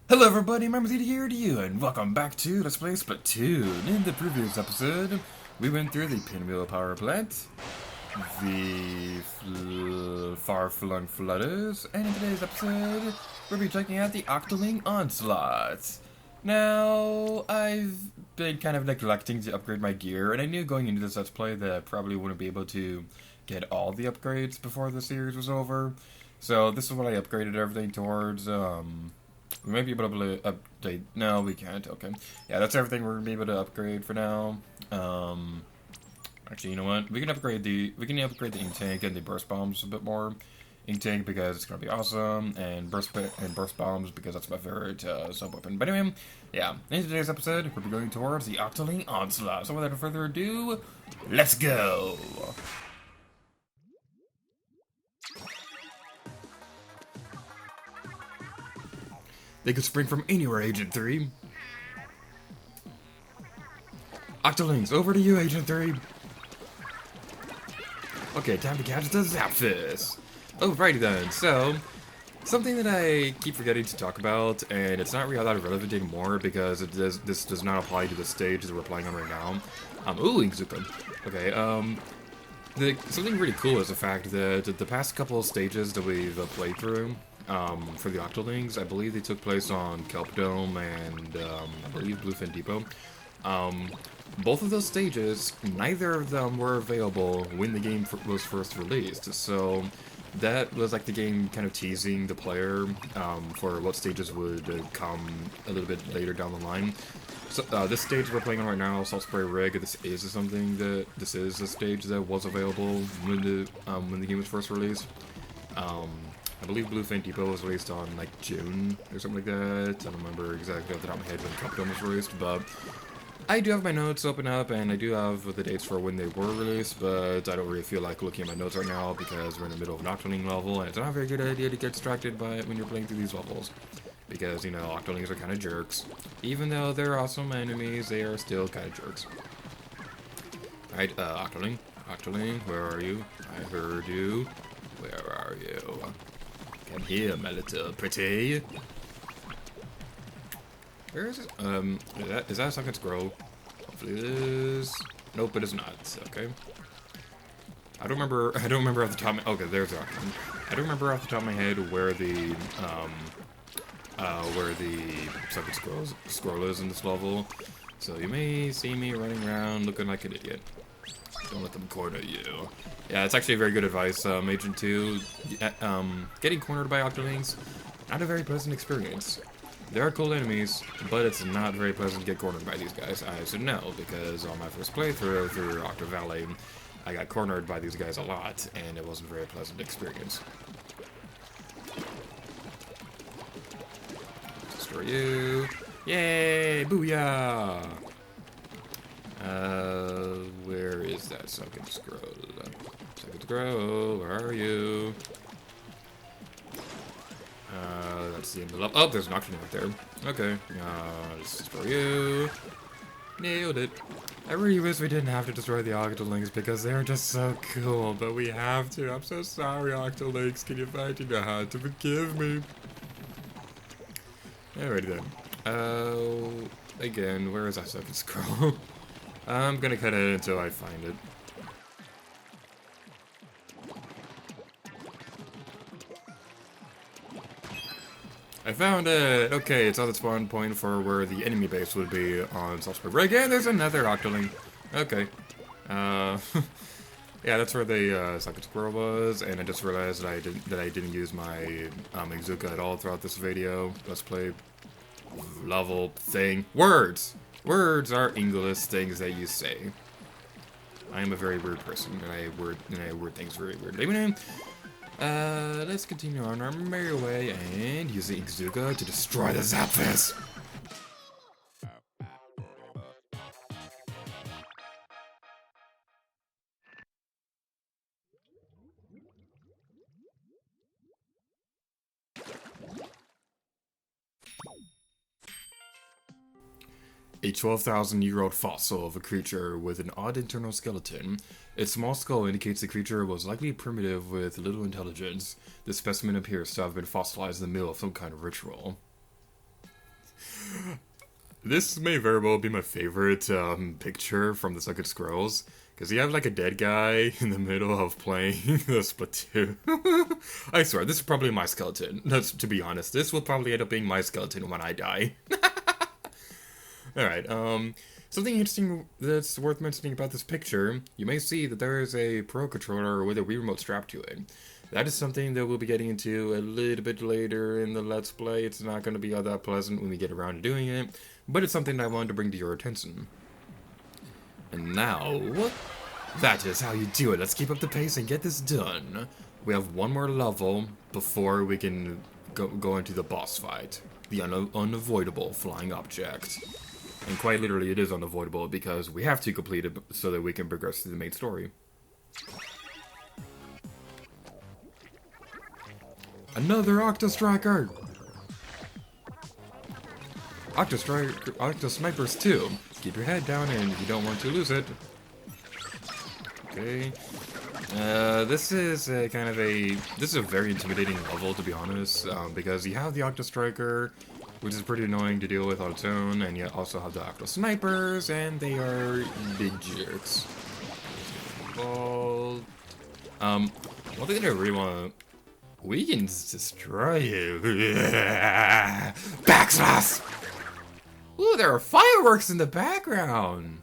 Hello everybody, Member's here to you, and welcome back to Let's Play Splatoon. In the previous episode, we went through the Pinwheel Power Plant, the far-flung flooders, and in today's episode, we'll be checking out the Octoling Onslaught. Now, I've been kind of neglecting to upgrade my gear, and I knew going into this Let's Play that I probably wouldn't be able to get all the upgrades before the series was over. So this is what I upgraded everything towards. We might be able to update. No, we can't. Okay. Yeah, that's everything we're gonna be able to upgrade for now. Actually, you know what? We can upgrade the ink tank and the burst bombs a bit more. Ink tank because it's gonna be awesome, and burst bombs because that's my favorite sub weapon. But anyway, yeah. In today's episode, we'll be going towards the Octoling Onslaught. So without further ado, let's go. They could spring from anywhere, Agent 3. Octolings, over to you, Agent 3. Okay, time to catch the Zapfist. Alrighty then, so, something that I keep forgetting to talk about, and it's not really that relevant anymore because this does not apply to the stage that we're playing on right now. Ooh, Inkzuka. Okay, something really cool is the fact that the past couple of stages that we've played through, for the Octolings, I believe they took place on Kelp Dome and, I believe Bluefin Depot. Both of those stages, neither of them were available when the game was first released, so that was like the game kind of teasing the player for what stages would come a little bit later down the line. So this stage we're playing on right now, Salt Spray Rig, this is a stage that was available when the game was first released. I believe Bluefin Depot was released on like June or something like that. I don't remember exactly off the top of my head when Kelp Dome was released, but I do have my notes open up, and I do have the dates for when they were released, but I don't really feel like looking at my notes right now because we're in the middle of an Octoling level, and it's not a very good idea to get distracted by it when you're playing through these levels. Because, you know, Octolings are kind of jerks. Even though they're awesome enemies, they are still kind of jerks. Alright, Octoling. Octoling, where are you? I heard you. Where are you? Come here, my little pretty. Where is it? Is that a second scroll? Hopefully it is. Nope, it is not. Okay. I don't remember off the top of my, okay, there's the Octoling. I don't remember off the top of my head where the second scroll is in this level. So you may see me running around looking like an idiot. Don't let them corner you. Yeah, it's actually very good advice, Agent 2. Getting cornered by Octolings, not a very pleasant experience. They are cool enemies, but it's not very pleasant to get cornered by these guys. I should know, because on my first playthrough through Octo Valley, I got cornered by these guys a lot, and it wasn't a very pleasant experience. Destroy you. Yay! Booyah! Where is that second scroll? Second scroll, where are you? That's the end of the level. Oh, there's an Octoling right there. Okay, this is for you. Nailed it. I really wish we didn't have to destroy the Octolings because they're just so cool, but we have to. I'm so sorry, Octolings. Can you find your heart to forgive me? Alrighty then. Again, where is that second scroll? I'm gonna cut it until I find it. I found it! Okay, it's on the spawn point for where the enemy base would be on Salt Spray Rig, and there's another Octoling. Okay. Yeah, that's where the second squirrel was, and I just realized that I didn't use my Inkzuka at all throughout this video. Let's play level thing. Words! Words are English things that you say. I am a very weird person, and I word things very weirdly. Let's continue on our merry way and use the Inkzuka to destroy the Zapfist. A 12,000-year-old fossil of a creature with an odd internal skeleton. Its small skull indicates the creature was likely primitive with little intelligence. The specimen appears to have been fossilized in the middle of some kind of ritual. This may very well be my favorite picture from the Second Scrolls, because you have like a dead guy in the middle of playing the Splatoon. I swear, this is probably my skeleton. That's, to be honest, this will probably end up being my skeleton when I die. Alright, something interesting that's worth mentioning about this picture, you may see that there is a Pro Controller with a Wii Remote strapped to it. That is something that we'll be getting into a little bit later in the Let's Play. It's not going to be all that pleasant when we get around to doing it, but it's something I wanted to bring to your attention. And now, that is how you do it. Let's keep up the pace and get this done. We have one more level before we can go into the boss fight. The unavoidable flying object. And quite literally, it is unavoidable because we have to complete it so that we can progress to the main story. Another Octo Striker! Octo Snipers too. Keep your head down and you don't want to lose it. Okay. This is a very intimidating level, to be honest, because you have the Octo Striker, which is pretty annoying to deal with on its own, and you also have the Octo Snipers, and they are big jerks. Well, one thing that I really want to... We can destroy you. Backslash! Ooh, there are fireworks in the background!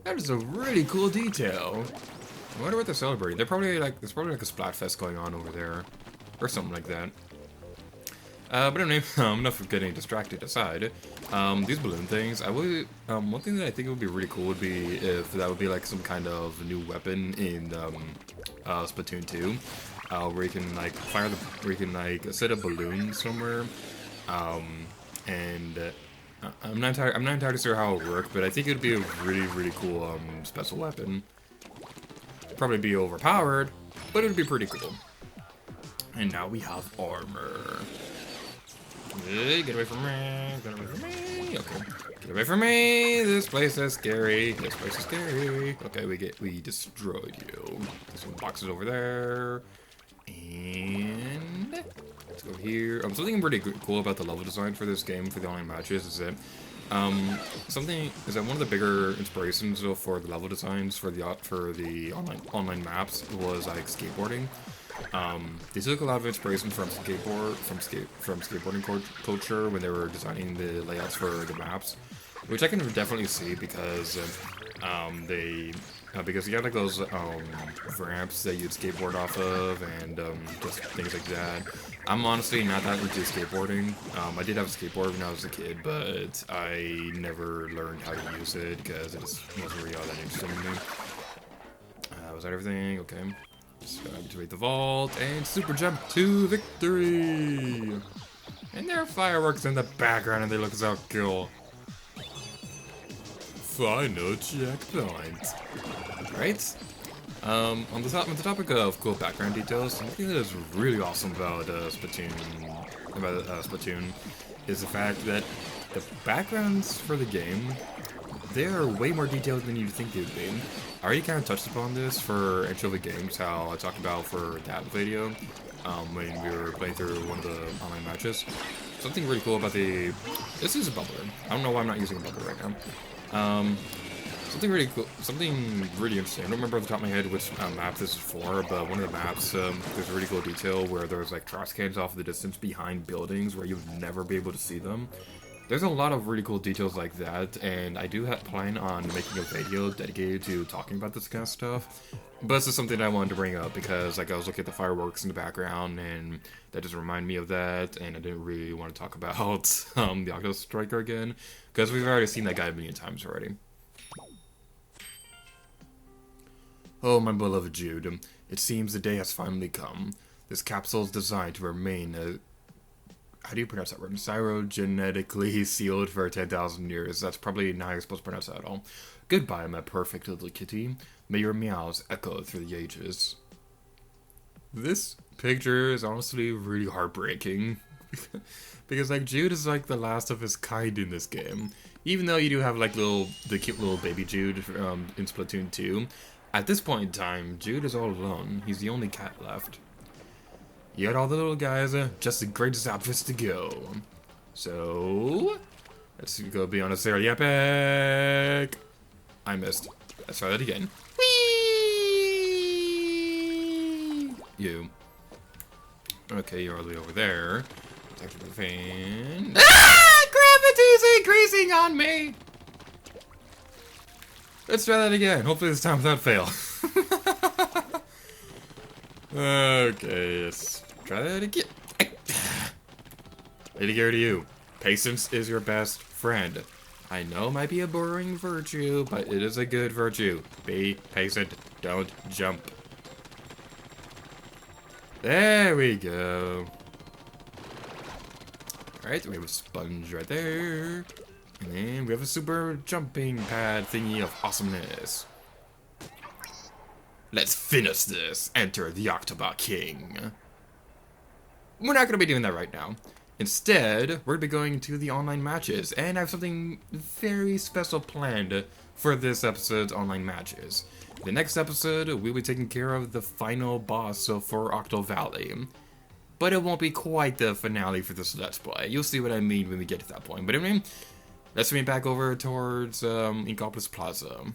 That is a really cool detail. I wonder what they're celebrating. There's probably like a Splatfest going on over there. Or something like that. But anyway, enough of getting distracted aside. These balloon things, one thing that I think would be really cool would be if that would be like some kind of new weapon in Splatoon 2. Where you can like where you can like set a balloon somewhere. I'm not entirely sure how it would work, but I think it would be a really cool special weapon. Probably be overpowered, but it would be pretty cool. And now we have armor. Okay, get away from me, get away from me, okay. Get away from me, this place is scary, this place is scary. Okay, we destroyed you. There's some boxes over there. And let's go here. Something pretty cool about the level design for this game, for the online matches, is that one of the bigger inspirations for the level designs for the online maps was like skateboarding. They took a lot of inspiration from skateboarding culture when they were designing the layouts for the maps, which I can definitely see because because you got like those ramps that you'd skateboard off of and just things like that. I'm honestly not that into skateboarding. I did have a skateboard when I was a kid, but I never learned how to use it because it just wasn't really all that interesting to me. Was that everything? Okay. Just gotta activate the vault and super jump to victory! And there are fireworks in the background and they look so cool. Final checkpoint. Right? On the topic of cool background details, something that is really awesome about Splatoon is the fact that the backgrounds for the game, they are way more detailed than you'd think they would be. I already kind of touched upon this for Anchovy Games, how I talked about for that video when we were playing through one of the online matches. Something really cool about this is a bubbler. I don't know why I'm not using a bubbler right now. Something really cool, something really interesting. I don't remember off the top of my head which map this is for, but one of the maps, there's a really cool detail where there's like trash cans off in the distance behind buildings where you'd never be able to see them. There's a lot of really cool details like that, and I do plan on making a video dedicated to talking about this kind of stuff. But this is something I wanted to bring up because like I was looking at the fireworks in the background, and that just reminded me of that, and I didn't really want to talk about the Octo Striker again, because we've already seen that guy a million times already. Oh, my beloved Jude, it seems the day has finally come. This capsule is designed to remain how do you pronounce that word? Cyrogenetically sealed for 10,000 years. That's probably not how you're supposed to pronounce that at all. Goodbye, my perfect little kitty. May your meows echo through the ages. This picture is honestly really heartbreaking. Because, like, Jude is, like, the last of his kind in this game. Even though you do have, like, the cute little baby Jude in Splatoon 2. At this point in time, Jude is all alone. He's the only cat left. Yet all the little guys are just the greatest outfits to go. So, Let's go be unnecessarily epic. I missed. Let's try that again. Whee! You. Okay, you're all the way over there. Protect the fan. Ah! Gravity's increasing on me! Let's try that again. Hopefully this time without fail. Okay, let's try that again. Way to go to you. Patience is your best friend. I know it might be a boring virtue, but it is a good virtue. Be patient. Don't jump. There we go. Alright, we have a sponge right there. And then we have a super jumping pad thingy of awesomeness. Let's finish this. Enter the October King. We're not going to be doing that right now. Instead, we're going to be going to the online matches, and I have something very special planned for this episode's online matches. The next episode, we'll be taking care of the final boss for Octo Valley. But it won't be quite the finale for this Let's Play. You'll see what I mean when we get to that point. But anyway, let's move back over towards Inkopolis Plaza.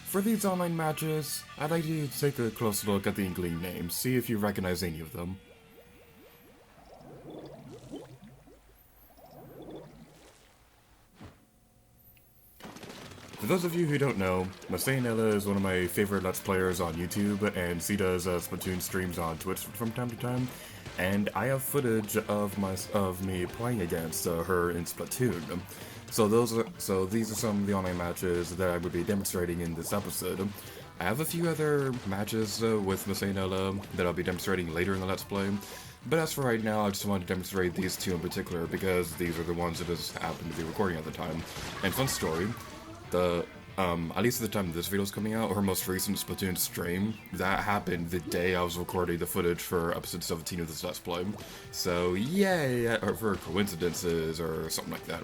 For these online matches, I'd like you to take a close look at the Inkling names, see if you recognize any of them. For those of you who don't know, Masayanella is one of my favorite Let's Players on YouTube, and she does Splatoon streams on Twitch from time to time, and I have footage of me playing against her in Splatoon. So these are some of the online matches that I would be demonstrating in this episode. I have a few other matches with Masayanella that I'll be demonstrating later in the Let's Play, but as for right now, I just wanted to demonstrate these two in particular because these are the ones that just happened to be recording at the time. And fun story, at least at the time this video is coming out, her most recent Splatoon stream, that happened the day I was recording the footage for episode 17 of this Let's Play. So yay for coincidences or something like that.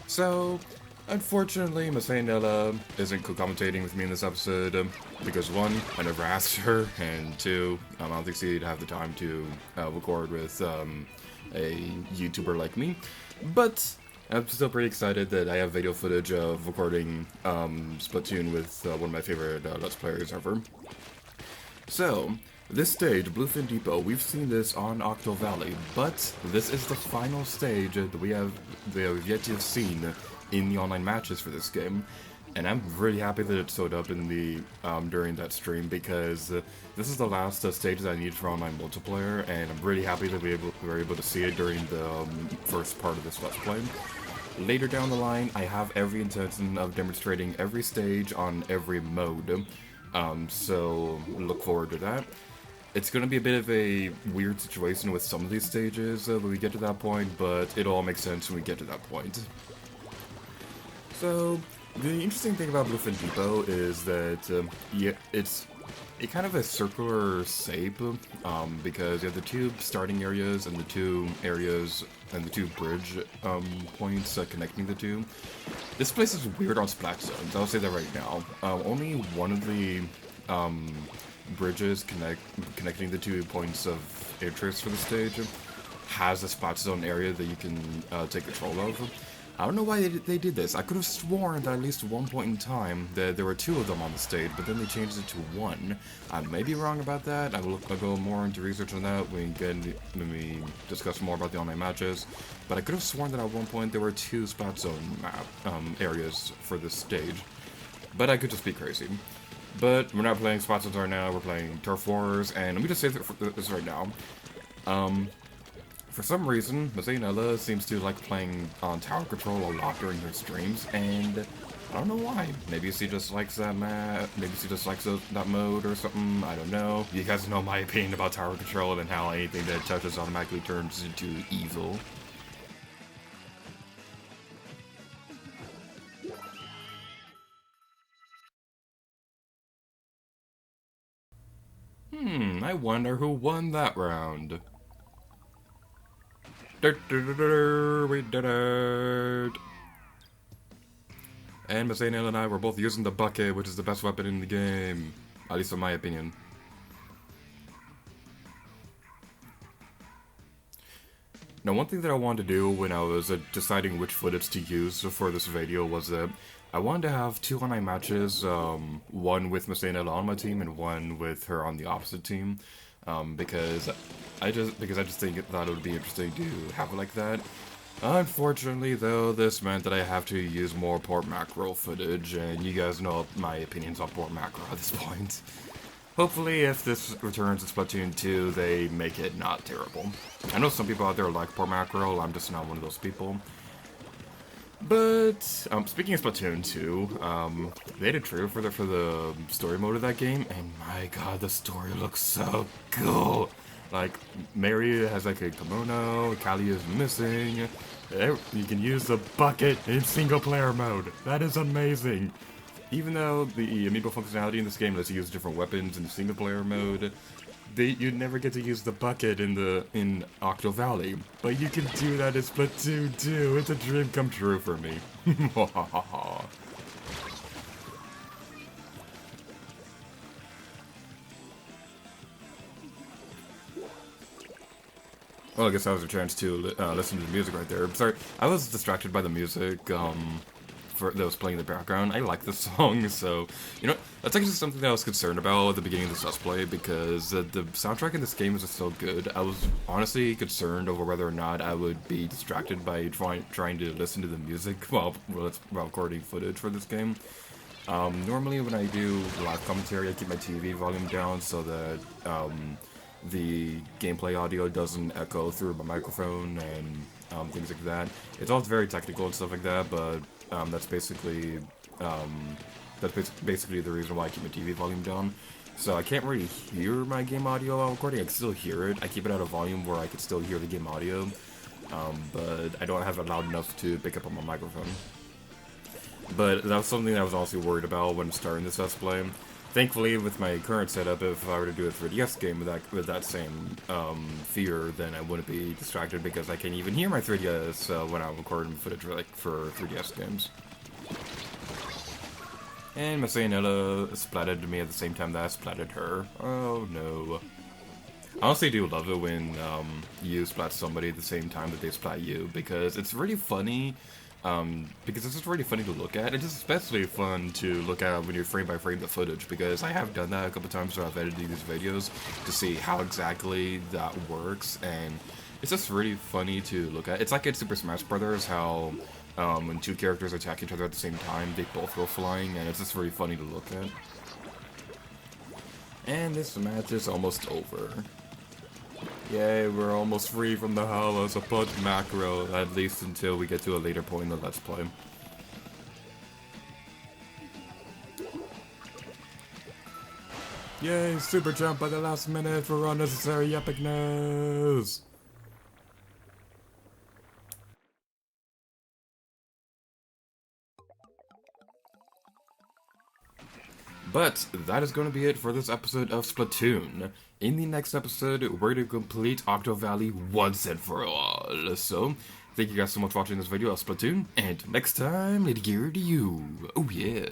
So, unfortunately, Masayanella isn't co-commentating with me in this episode, because one, I never asked her, and two, I don't think she'd have the time to record with a YouTuber like me. But I'm still pretty excited that I have video footage of recording Splatoon with one of my favorite Let's Players ever. So, this stage, Bluefin Depot, we've seen this on Octo Valley, but this is the final stage that we have yet to have seen in the online matches for this game. And I'm really happy that it showed up in the during that stream, because this is the last stage that I need for online multiplayer, and I'm really happy that we were able to see it during the first part of this Let's Play. Later down the line, I have every intention of demonstrating every stage on every mode, so look forward to that. It's going to be a bit of a weird situation with some of these stages when we get to that point, but it'll all make sense when we get to that point. So, the interesting thing about Bluefin Depot is that it's kind of a circular shape, because you have the two starting areas and the two areas and the two bridge points connecting the two. This place is weird on splat zones, I'll say that right now. Only one of the bridges connecting the 2 points of interest for the stage has a spot zone area that you can take control of. I don't know why they did this. I could have sworn that at least one point in time that there were 2 of them on the stage, but then they changed it to 1. I may be wrong about that. I'll go more into research on that when we discuss more about the online matches. But I could have sworn that at one point there were 2 spot zone areas for this stage. But I could just be crazy. But we're not playing spot zones right now, we're playing Turf Wars, and let me just say this right now. For some reason, Masayanella seems to like playing on tower control a lot during her streams, and I don't know why. Maybe she just likes that maybe she just likes that mode or something, I don't know. You guys know my opinion about tower control and how anything that touches automatically turns into evil. I wonder who won that round. We did it! And Masayanella and I were both using the bucket, which is the best weapon in the game. At least in my opinion. Now, one thing that I wanted to do when I was deciding which footage to use for this video was that I wanted to have 2 online matches, one with Messina on my team and one with her on the opposite team, because I just thought it would be interesting to have it like that. Unfortunately, though, this meant that I have to use more port macro footage, and you guys know my opinions on port macro at this point. Hopefully, if this returns to Splatoon 2, they make it not terrible. I know some people out there like port macro, I'm just not one of those people. But, speaking of Splatoon 2, they did a trailer for the story mode of that game, and my god, the story looks so cool! Like, Mary has like a kimono, Callie is missing, you can use the bucket in single player mode. That is amazing! Even though the amiibo functionality in this game lets you use different weapons in single player mode, you never get to use the bucket in Octo Valley. But you can do that in Splatoon 2. It's a dream come true for me. Well, I guess that was a chance to listen to the music right there. Sorry, I was distracted by the music that was playing in the background. I like this song, so, you know, that's actually something that I was concerned about at the beginning of this Let's Play, because the soundtrack in this game is just so good. I was honestly concerned over whether or not I would be distracted by trying to listen to the music while recording footage for this game. Normally when I do live commentary, I keep my TV volume down so that the gameplay audio doesn't echo through my microphone and things like that. It's all very technical and stuff like that, but that's basically the reason why I keep my TV volume down. So I can't really hear my game audio while recording. I can still hear it. I keep it at a volume where I can still hear the game audio, but I don't have it loud enough to pick up on my microphone. But that was something that I was also worried about when starting this Let's Play. Thankfully, with my current setup, if I were to do a 3DS game with that same fear, then I wouldn't be distracted because I can't even hear my 3DS when I'm recording footage for 3DS games. And Messina splatted me at the same time that I splatted her. Oh no. I honestly do love it when you splat somebody at the same time that they splat you, because it's really funny. Because it's just really funny to look at. It's especially fun to look at when you're frame by frame the footage, because I have done that a couple times when I've edited these videos to see how exactly that works, and it's just really funny to look at. It's like in Super Smash Bros. How when 2 characters attack each other at the same time, they both go flying, and it's just really funny to look at. And this match is almost over. Yay, we're almost free from the hollows of port macro, at least until we get to a later point in the Let's Play. Yay, super jump by the last minute for unnecessary epicness! But that is going to be it for this episode of Splatoon. In the next episode, we're going to complete Octo Valley once and for all. So, thank you guys so much for watching this video of Splatoon, and next time, later gear to you. Oh yeah.